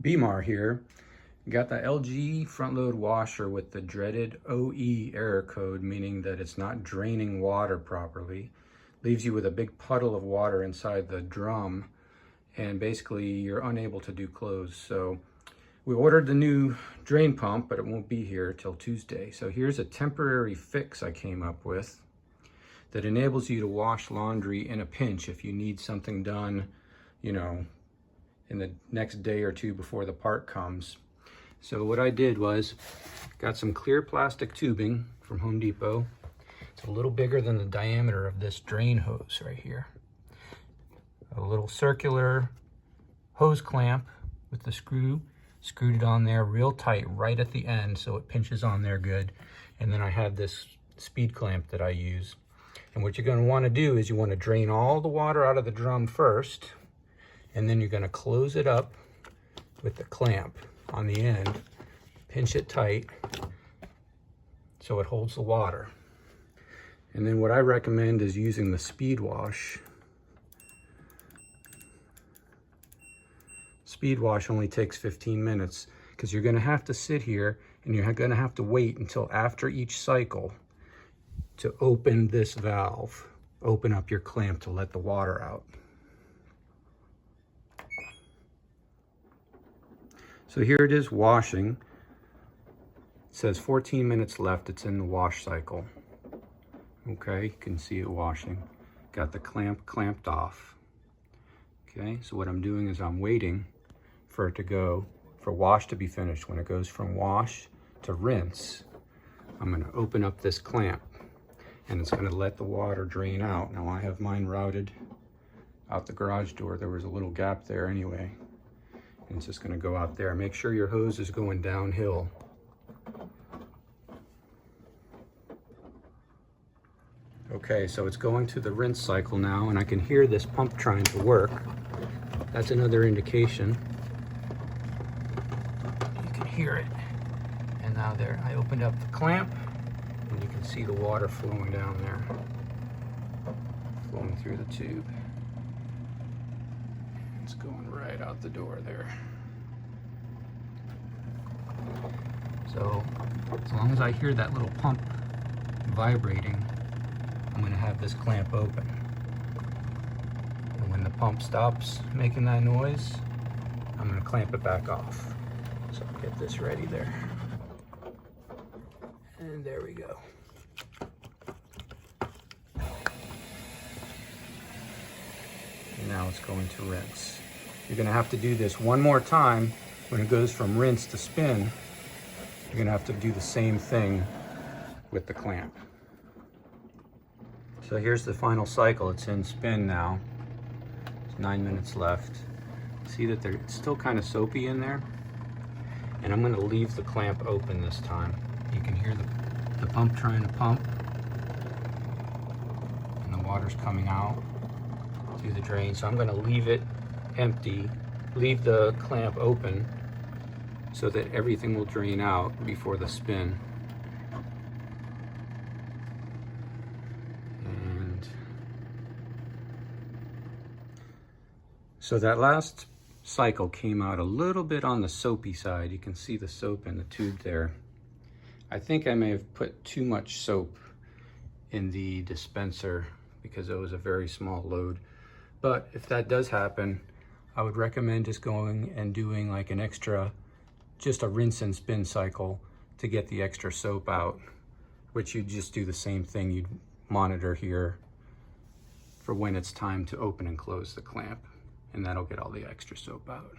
Bimar here. Got the LG front load washer with the dreaded OE error code, meaning that it's not draining water properly. Leaves you with a big puddle of water inside the drum, and basically you're unable to do close. So we ordered the new drain pump, but it won't be here till Tuesday. So here's a temporary fix I came up with that enables you to wash laundry in a pinch if you need something done, you know, in the next day or two before the part comes. So what I did was got some clear plastic tubing from Home Depot. It's a little bigger than the diameter of this drain hose right here. A little circular hose clamp with the screw, screwed it on there real tight right at the end so it pinches on there good. And then I have this speed clamp that I use. And what you're going to want to do is you want to drain all the water out of the drum first, and then you're going to close it up with the clamp on the end, pinch it tight so it holds the water. And then what I recommend is using the speed wash. Speed wash only takes 15 minutes because you're going to have to sit here and you're going to have to wait until after each cycle to open this valve, open up your clamp to let the water out. So here it is washing. It says 14 minutes left. It's in the wash cycle. Okay, you can see it washing. Got the clamp clamped off. Okay, so what I'm doing is I'm waiting for it to go, for wash to be finished. When it goes from wash to rinse, I'm gonna open up this clamp and it's gonna let the water drain out. Now I have mine routed out the garage door. There was a little gap there anyway. And it's just going to go out there. Make sure your hose is going downhill. Okay, so it's going to the rinse cycle now, and I can hear this pump trying to work. That's another indication. You can hear it. And now there, I opened up the clamp, and you can see the water flowing down there, flowing through the tube. It's going right out the door there. So as long as I hear that little pump vibrating, I'm going to have this clamp open. And when the pump stops making that noise, I'm going to clamp it back off. So I'll get this ready there. And there we go. Now it's going to rinse. You're going to have to do this one more time. When it goes from rinse to spin, you're going to have to do the same thing with the clamp. So here's the final cycle. It's in spin now. There's 9 minutes left. See that it's still kind of soapy in there? And I'm going to leave the clamp open this time. You can hear the pump trying to pump, and the water's coming out through the drain. So I'm going to leave it empty, leave the clamp open so that everything will drain out before the spin. And so that last cycle came out a little bit on the soapy side. You can see the soap in the tube there. I think I may have put too much soap in the dispenser because it was a very small load. But if that does happen, I would recommend just going and doing like an extra, just a rinse and spin cycle to get the extra soap out, which you just do the same thing. You'd monitor here for when it's time to open and close the clamp, and that'll get all the extra soap out.